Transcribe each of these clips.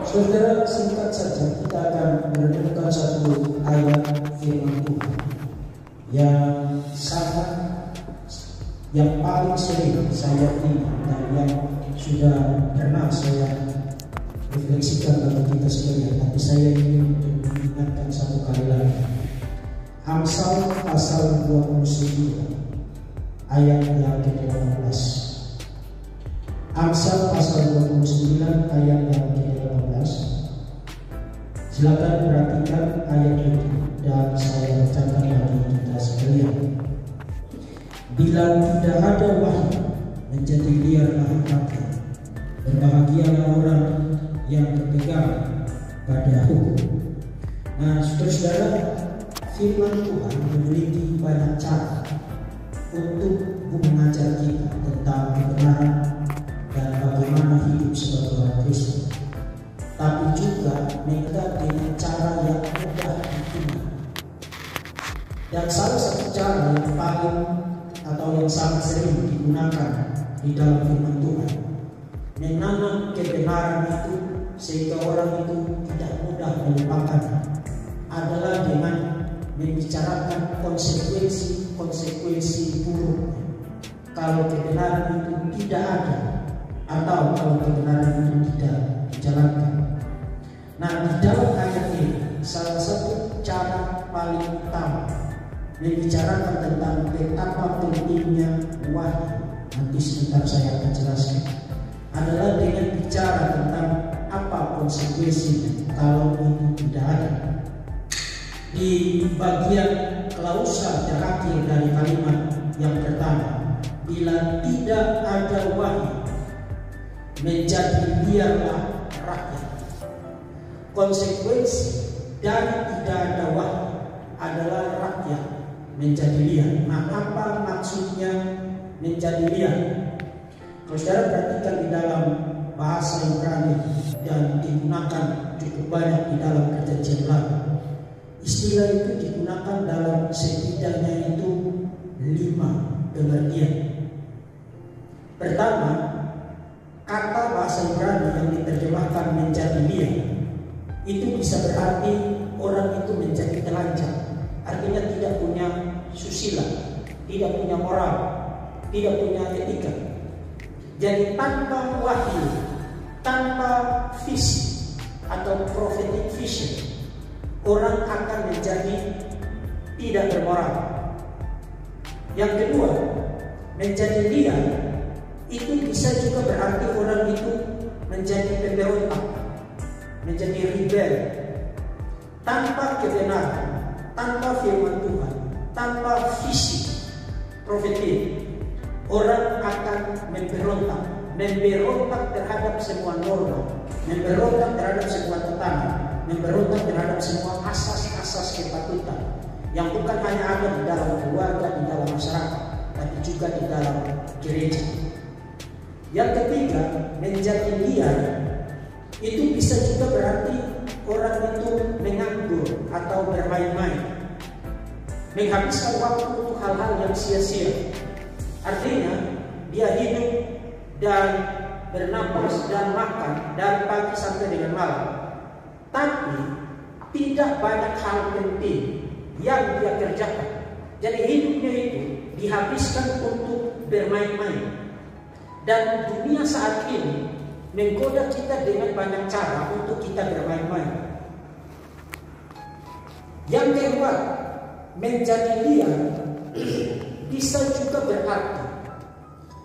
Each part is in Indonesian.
Saudara, singkat saja kita akan merenungkan satu ayat firman Tuhan yang paling sering saya ingat dan yang sudah pernah saya refleksikan bagi kita sekalian, tapi saya ingin untuk mengingatkan satu kali lagi. Amsal pasal 29 ayat yang ke-18. Amsal pasal 29 ayat yang ke-18. Silakan perhatikan ayat itu dan saya bacakan bagi kita sekalian. Bila tidak ada wahyu, menjadi liarlah hati. Berbahagialah orang yang berpegang pada hukum. Nah, saudara, firman Tuhan memiliki banyak cara untuk mengajar kita tentang kebenaran dan bagaimana hidup sebagai orang Kristen. Tapi juga mereka dengan cara yang mudah diterima. Dan salah satu cara yang paling atau yang sangat sering digunakan di dalam firman Tuhan menanam kebenaran itu sehingga orang itu tidak mudah melupakan adalah dengan membicarakan konsekuensi buruk kalau kebenaran itu tidak ada atau kalau kebenaran itu tidak dijalankan. Nah, di dalam ayat ini salah satu cara paling utama membicarakan tentang betapa pentingnya wahyu, nanti sebentar saya akan jelaskan, adalah dengan bicara tentang apa konsekuensinya kalau itu tidak ada. Di bagian klausa terakhir dari kalimat yang pertama, bila tidak ada wahyu, menjadi liarlah rakyat. Konsekuensi dari tidak ada wahyu adalah rakyat menjadi liar. Nah, apa maksudnya menjadi liar? Kalau saudara perhatikan di dalam bahasa Ibrani dan digunakan cukup banyak di dalam perjanjian lama, istilah itu digunakan dalam setidaknya itu 5 pengertian. Pertama, kata bahasa Ibrani yang diterjemahkan menjadi liar itu bisa berarti orang itu menjadi telanjang, artinya tidak punya susila, tidak punya moral, tidak punya etika. Jadi tanpa wahyu, tanpa visi atau prophetic vision, orang akan menjadi tidak bermoral. Yang kedua, menjadi liar itu bisa juga berarti orang itu menjadi pemberontak, menjadi rebel, tanpa kebenaran, tanpa firman Tuhan, tanpa visi profetik. Orang akan memberontak terhadap semua norma, memberontak terhadap semua tatanan, memberontak terhadap semua asas-asas kepatutan yang bukan hanya ada di dalam keluarga, di dalam masyarakat, tapi juga di dalam gereja. Yang ketiga, menjadi liar itu bisa juga berarti orang itu menganggur atau bermain-main, menghabiskan waktu untuk hal-hal yang sia-sia. Artinya dia hidup dan bernapas dan makan dari pagi sampai dengan malam, tapi tidak banyak hal penting yang dia kerjakan. Jadi hidupnya itu dihabiskan untuk bermain-main. Dan dunia saat ini menggoda kita dengan banyak cara untuk kita bermain-main. Yang kedua, menjadi liar bisa juga berarti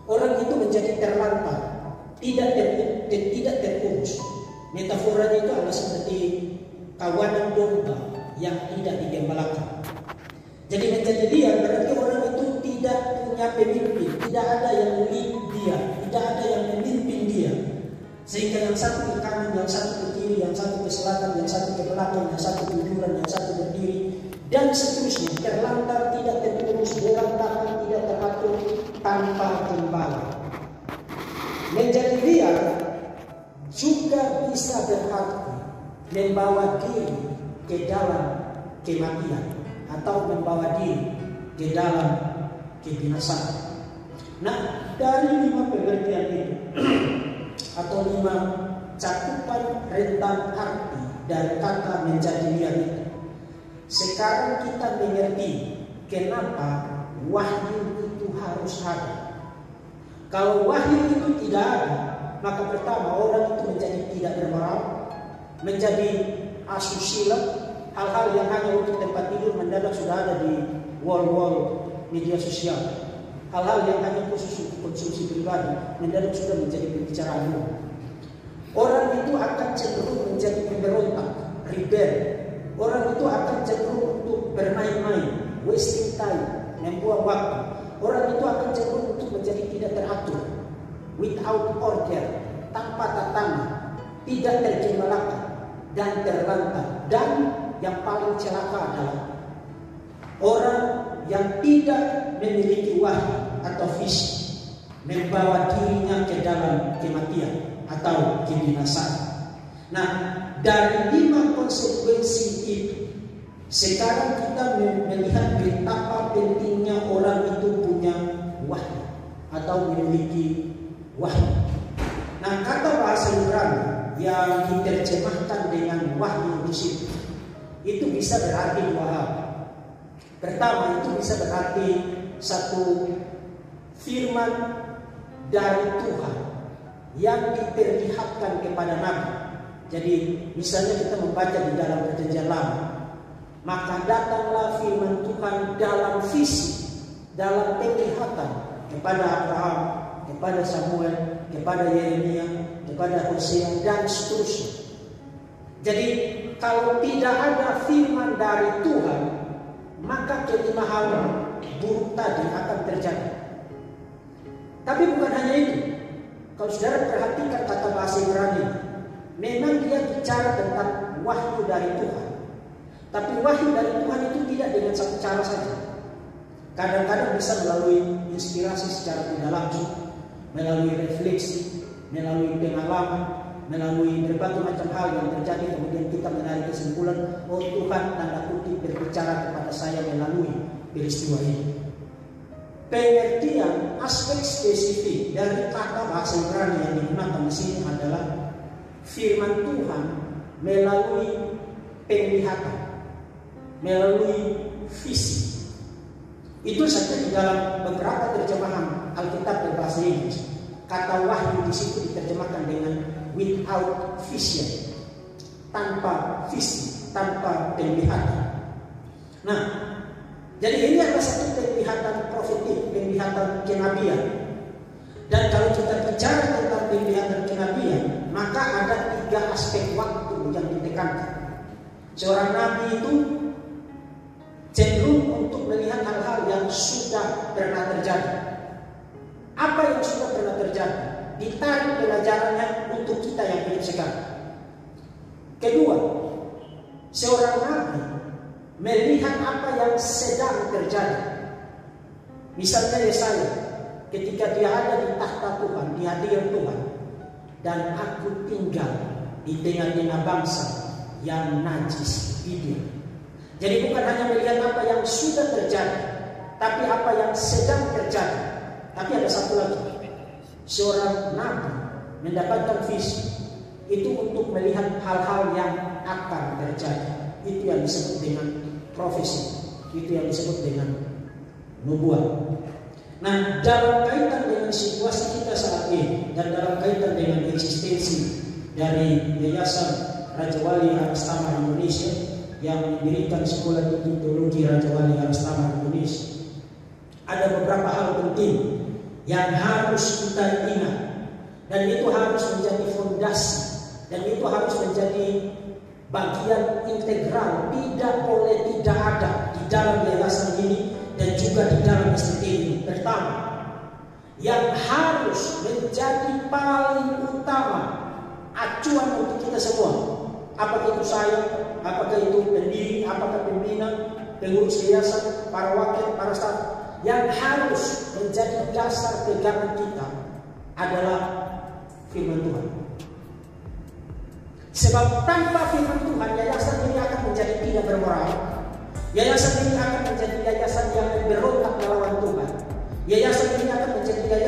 orang itu menjadi terlantar, tidak terurus. Metaforanya itu adalah seperti kawanan domba yang tidak digembalakan. Jadi menjadi liar berarti orang itu tidak punya pemimpin, tidak ada yang lead dia, tidak ada yang memimpin dia. Sehingga yang satu ke kanan, yang satu ke kiri, yang satu ke selatan, yang satu ke belakang, yang satu tiduran, yang satu berdiri, dan seterusnya. Terlantar, tidak terurus, berantakan, tidak teratur, tanpa gembala. Menjadi liar juga bisa berarti membawa diri ke dalam kematian atau membawa diri ke dalam kebinasaan. Nah, dari 5 pengertian itu atau 5 cakupan rentan arti dari kata menjadi lihat itu, sekarang kita mengerti kenapa wahyu itu harus ada. Kalau wahyu itu tidak ada, maka pertama orang itu menjadi tidak bermoral, menjadi asusila, hal-hal yang hanya untuk tempat tidur mendadak sudah ada di wall-wall media sosial. Hal-hal yang hanya khusus untuk konsumsi pribadi mendadak sudah menjadi pembicaraan umum. Orang itu akan cenderung menjadi pemberontak, rebel. Orang itu akan cenderung untuk bermain-main, wasting time, membuang waktu. Orang itu akan cenderung untuk menjadi tidak teratur, without order, tanpa tatanan, tidak terjemakan dan terlantar. Dan yang paling celaka adalah orang yang tidak memiliki wahyu atau visi, membawa dirinya ke dalam kematian atau kebinasaan. Nah, dari 5 konsekuensi itu, sekarang kita melihat betapa pentingnya orang itu punya wahyu atau memiliki wahyu. Nah, kata bahasa Ibrani yang diterjemahkan dengan wahyu di situ, itu bisa berarti 2 hal. Pertama, itu bisa berarti satu firman dari Tuhan yang diperlihatkan kepada Nabi. Jadi misalnya kita membaca di dalam Perjanjian Lama, maka datanglah firman Tuhan dalam visi, dalam penglihatan kepada Abraham, kepada Samuel, kepada Yeremia, kepada Hosea dan seterusnya. Jadi kalau tidak ada firman dari Tuhan, maka kelima hal buruk tadi akan terjadi. Tapi bukan hanya itu. Kalau saudara perhatikan kata bahasa Ibrani, memang dia bicara tentang wahyu dari Tuhan. Tapi wahyu dari Tuhan itu tidak dengan satu cara saja. Kadang-kadang bisa melalui inspirasi secara tidak langsung, melalui refleksi, melalui pengalaman, melalui berbagai macam hal yang terjadi. Kemudian kita menarik kesimpulan, oh Tuhan tanda kutip berbicara kepada saya melalui peristiwa ini. Pengertian aspek spesifik dari kata bahasa Ibrani yang digunakan di sini adalah firman Tuhan melalui penglihatan, melalui visi. Itu saja di dalam beberapa terjemahan Alkitab berbahasa Inggris. Kata wahyu di situ diterjemahkan dengan without vision, tanpa visi, tanpa penglihatan. Nah, jadi ini adalah satu penglihatan profetik, penglihatan kenabian. Dan kalau kita bicara tentang penglihatan kenabian, maka ada 3 aspek waktu yang ditekankan. Seorang nabi itu cenderung untuk melihat hal-hal yang sudah pernah terjadi. Apa yang sudah pernah terjadi? Ditarik pelajarannya untuk kita yang hidup sekarang. Kedua, seorang nabi melihat apa yang sedang terjadi. Misalnya Yesaya, ketika dia ada di tahta Tuhan, di hadirat Tuhan, dan aku tinggal di tengah-tengah bangsa yang najis hidup. Jadi bukan hanya melihat apa yang sudah terjadi, tapi apa yang sedang terjadi. Tapi ada satu lagi, seorang nabi mendapatkan visi itu untuk melihat hal-hal yang akan terjadi. Itu yang disebut dengan profesi, itu yang disebut dengan nubuat. Nah, dalam kaitan dengan situasi kita saat ini dan dalam kaitan dengan eksistensi dari Yayasan Raja Wali Arastama Indonesia yang mendirikan Sekolah Tinggi Teologi Raja Wali Arastama Indonesia, ada beberapa hal penting yang harus kita ingat, dan itu harus menjadi fondasi, dan itu harus menjadi bagian integral, tidak boleh tidak ada di dalam yayasan ini dan juga di dalam STT ini. Pertama, yang harus menjadi paling utama acuan untuk kita semua, apakah itu saya, apakah itu pendiri, apakah pembina, pengurus yayasan, para wakil, para staf, yang harus menjadi dasar pegangan kita adalah firman Tuhan. Sebab tanpa firman Tuhan, yayasan ini akan menjadi tidak bermoral. Yayasan ini akan menjadi yayasan yang berontak melawan Tuhan. Yayasan ini akan menjadi yayasan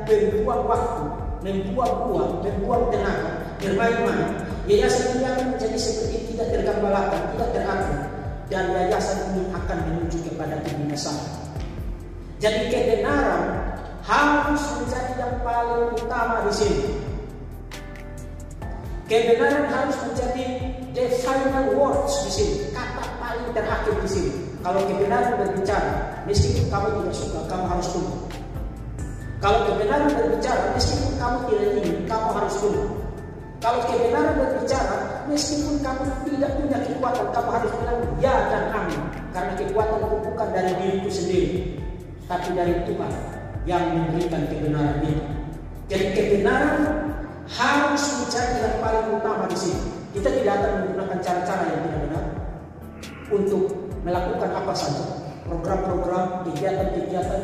membuang waktu, membuang uang, membuang tenaga, bermain-main, yayasan ini akan menjadi seperti tidak tergambalakan, tidak teratur, dan yayasan ini akan menuju kepada kebinasaan. Jadi kebenaran harus menjadi yang paling utama di sini. Kebenaran harus menjadi the final words di sini, kata paling terakhir di sini. Kalau kebenaran berbicara, meskipun kamu tidak suka, kamu harus tunduk. Kalau kebenaran berbicara, meskipun kamu tidak ingin, kamu harus tunduk. Kalau kebenaran berbicara, meskipun kamu tidak punya kekuatan, kamu harus bilang ya dan amin. Karena kekuatan itu bukan dari diriku sendiri, tapi dari Tuhan yang memberikan kebenaran itu. Jadi kebenaran harus menjadi yang paling utama di sini. Kita tidak akan menggunakan cara-cara yang tidak benar untuk melakukan apa saja, program-program, kegiatan-kegiatan,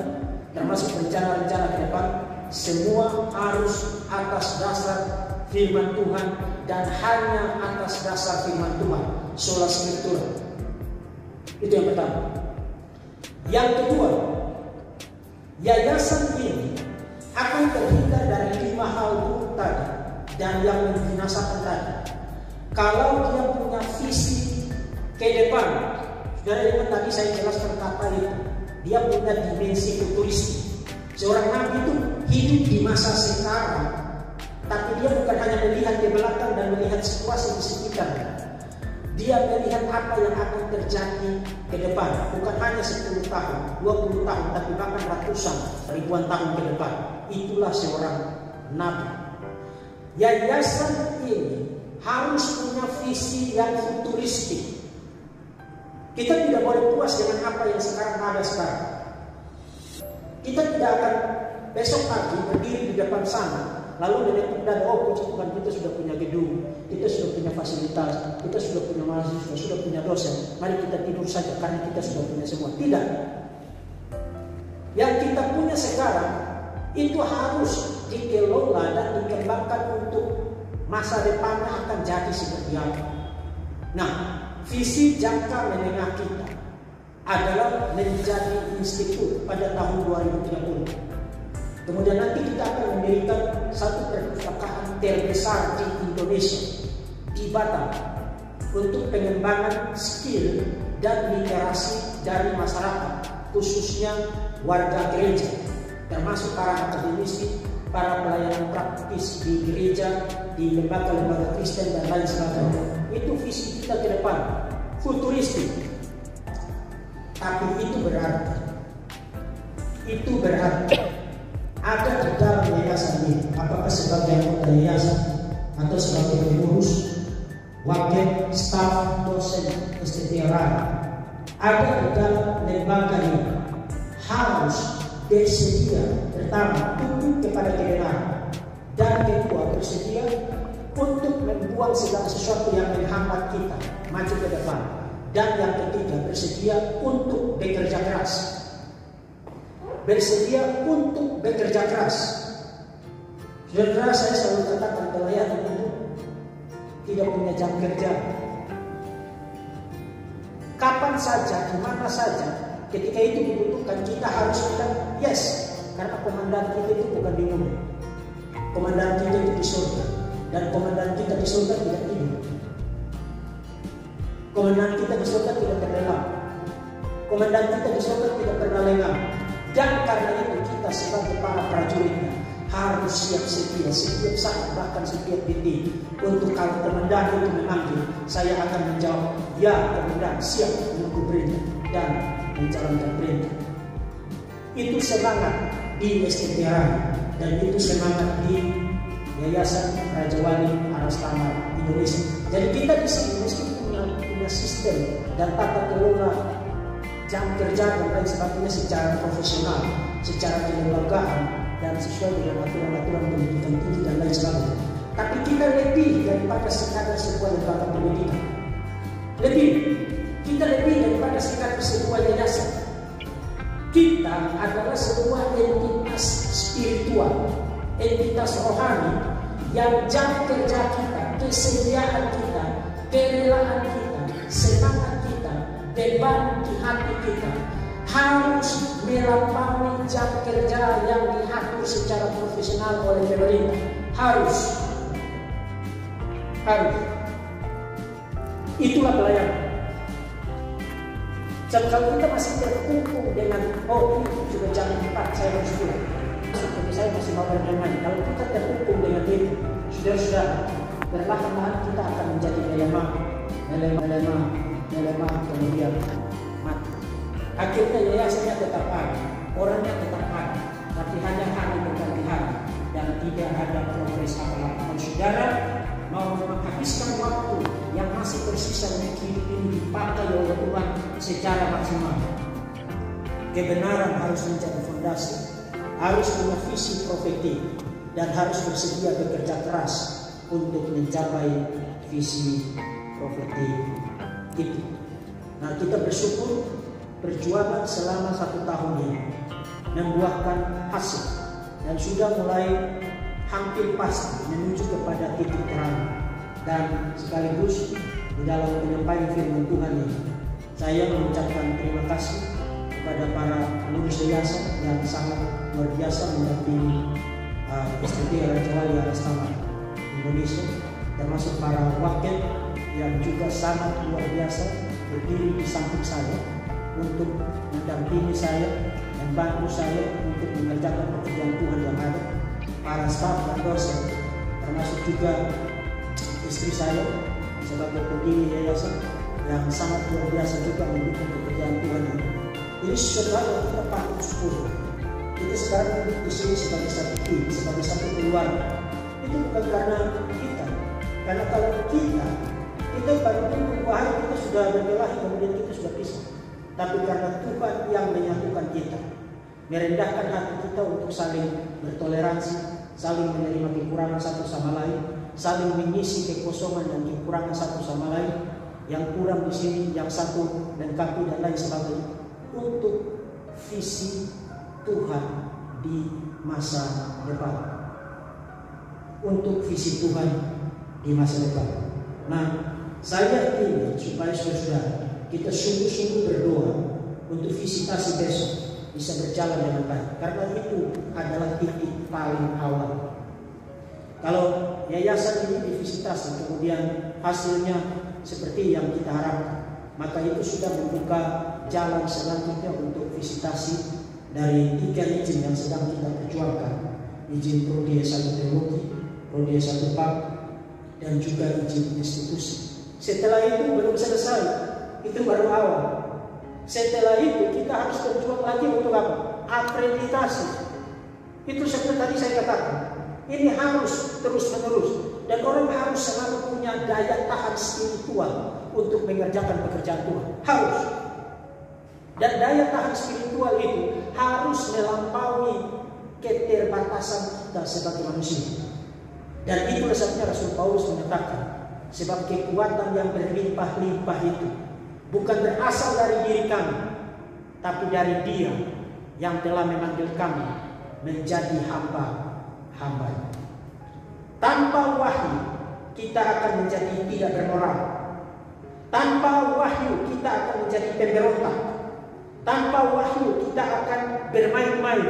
termasuk rencana-rencana ke depan, semua harus atas dasar firman Tuhan dan hanya atas dasar firman Tuhan, sola scriptura. Itu yang pertama. Yang kedua, yayasan ini akan terhindar dari 5 hal buruk tadi dan yang membinasakan tadi. Kalau dia punya visi ke depan, saudara ingat tadi saya jelaskan kata itu, dia punya dimensi futuristik. Seorang nabi itu hidup di masa sekarang, tapi dia bukan hanya melihat ke belakang dan melihat situasi di sekitar. Dia melihat apa yang akan terjadi ke depan, bukan hanya 10 tahun, 20 tahun, tapi bahkan ratusan, ribuan tahun ke depan. Itulah seorang nabi. Yayasan ini harus punya visi yang futuristik. Kita tidak boleh puas dengan apa yang sekarang ada sekarang. Kita tidak akan besok pagi berdiri di depan sana lalu menepuk dada, oh puji Tuhan kita sudah punya gedung, kita sudah punya fasilitas, kita sudah punya mahasiswa, sudah punya dosen, mari kita tidur saja karena kita sudah punya semua. Tidak. Yang kita punya sekarang itu harus dikelola dan dikembangkan untuk masa depannya akan jadi seperti apa. Nah, visi jangka menengah kita adalah menjadi institut pada tahun 2030. Kemudian nanti kita akan mendirikan satu perpustakaan terbesar di Indonesia, di Batam, untuk pengembangan skill dan literasi dari masyarakat, khususnya warga gereja, termasuk para akademisi, para pelayanan praktis di gereja, di lembaga-lembaga Kristen dan lain sebagainya. Itu visi kita ke depan, futuristik. Tapi itu berarti ada di dalam yayasan ini, apakah sebagai anggota yayasan atau sebagai pengurus, wakil, staf, dosen, STTRA, ada di dalam lembaga ini harus bersedia pertama tunduk kepada kebenaran, dan kedua bersedia untuk membuang segala sesuatu yang menghambat kita maju ke depan, dan yang ketiga bersedia untuk bekerja keras. Bersedia untuk bekerja keras. Saudara, saya selalu katakan pelayanan itu tidak punya jam kerja. Kapan saja, di mana saja, ketika itu dibutuhkan, kita harus bilang yes, karena komandan kita itu bukan di bumi. Komandan kita itu di surga, dan komandan kita di surga tidak tidur. Komandan kita di surga tidak terlelap. Komandan kita di surga tidak pernah lengah. Dan karena itu kita sebagai para prajuritnya harus siap sedia setiap saat, bahkan setiap detik, untuk kalau komandan itu memanggil, saya akan menjawab, ya komandan, siap menunggu perintah dan menjalankan perintah. Itu semangat di STTRA dan itu semangat di Yayasan Raja Wali Aras Tama Indonesia. Jadi kita di sini meskipun punya sistem dan tata kelola jam kerja dan lain sebagainya secara profesional, secara kelembagaan dan sesuai dengan aturan-aturan pendidikan tinggi dan lain sebagainya. Tapi kita lebih daripada sekadar sebuah lembaga pendidikan. Kita lebih daripada sekadar sebuah yayasan. Kita adalah sebuah entitas spiritual, entitas rohani yang jam kerja kita, kesediaan kita, kerelaan kita, semangat kita, beban di hati kita harus melampaui jam kerja yang diatur secara profesional oleh pemerintah. Harus. Itulah pelayanan. Sebab kalau kita masih terkungkung dengan ini sudah jam 4 saya harus pulang, tapi saya masih mau bermain. Kalau kita terkungkung dengan itu, saudara-saudara, perlahan-lahan kita akan menjadi melemah, kemudian mati. Akhirnya yayasannya tetap ada, orangnya tetap ada, tapi hanya hari berganti hari dan tidak ada progres apa-apa. Kalau saudara mau menghabiskan waktu yang masih tersisa untuk hidup ini dipakai oleh Tuhan secara maksimal, kebenaran harus menjadi fondasi, harus punya visi profetik, dan harus bersedia bekerja keras untuk mencapai visi profetik itu. Nah, kita bersyukur perjuangan selama 1 tahun ini membuahkan hasil dan sudah mulai hampir pasti menuju kepada titik terang. Dan sekaligus di dalam penyampaian firman Tuhan ini, saya mengucapkan terima kasih kepada para pengurus yayasan yang sangat luar biasa mendampingi STT Raja Wali Arastama Indonesia, termasuk para wakil yang juga sangat luar biasa berdiri di samping saya untuk mendampingi saya, membantu saya untuk mengerjakan pekerjaan Tuhan yang ada, para staf dan dosen, termasuk juga istri saya sebagai pendiri yayasan yang sangat luar biasa juga mendukung pekerjaan Tuhan ini. Ini sesuatu yang kita patut syukur. Kita sekarang duduk di sini sebagai satu tim, sebagai satu keluarga. Itu bukan karena kita, karena kalau kita baru tunggu hari kita sudah berkelahi, kemudian kita sudah pisah. Tapi karena Tuhan yang menyatukan kita, merendahkan hati kita untuk saling bertoleransi, saling menerima kekurangan satu sama lain, saling mengisi kekosongan dan kekurangan satu sama lain. Yang kurang di sini, yang satu lengkapi dan lain sebagainya, untuk visi Tuhan di masa depan. Untuk visi Tuhan di masa depan. Nah, saya ingin supaya saudara kita sungguh-sungguh berdoa untuk visitasi besok bisa berjalan dengan baik, karena itu adalah titik paling awal. Kalau yayasan ini divisitasi kemudian hasilnya seperti yang kita harapkan, maka itu sudah membuka jalan selanjutnya untuk visitasi dari 3 izin yang sedang kita perjuangkan: izin prodi S1 teologi, prodi S1 PAK, dan juga izin institusi. Setelah itu belum selesai, itu baru awal. Setelah itu kita harus berjuang lagi untuk apa? Akreditasi. Itu seperti tadi saya katakan, ini harus terus-menerus, dan orang harus selalu punya daya tahan spiritual untuk mengerjakan pekerjaan Tuhan. Harus. Dan daya tahan spiritual itu harus melampaui keterbatasan kita sebagai manusia. Dan itulah sebabnya Rasul Paulus menyatakan, sebab kekuatan yang berlimpah-limpah itu bukan berasal dari diri kami, tapi dari Dia yang telah memanggil kami menjadi hamba-hamba. Tanpa wahyu kita akan menjadi tidak bermoral. Tanpa wahyu kita akan menjadi pemberontak. Tanpa wahyu kita akan bermain-main.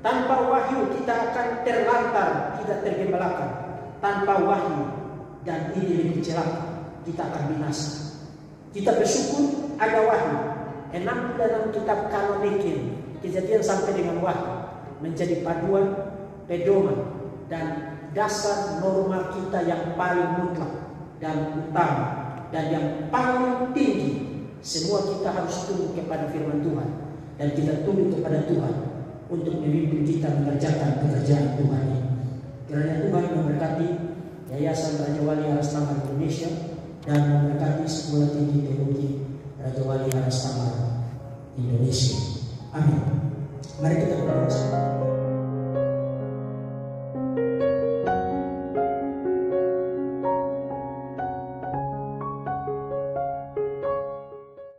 Tanpa wahyu kita akan terlantar, tidak tergembalakan. Tanpa wahyu, dan ini lebih celaka, kita akan binasa. Kita bersyukur ada wahyu. 6 dalam kitab kanonikin, Kejadian sampai dengan wahyu, menjadi paduan, pedoman, dan dasar norma kita yang paling mutlak dan utama, dan yang paling tinggi. Semua kita harus tunduk kepada firman Tuhan, dan kita tunduk kepada Tuhan untuk memimpin kita mengerjakan pekerjaan Tuhan ini. Kiranya Tuhan memberkati Yayasan Raja Wali Arastama Indonesia dan memberkati Sekolah Tinggi Teologi Raja Wali Arastama Indonesia. Amin. Mari kita berdoa.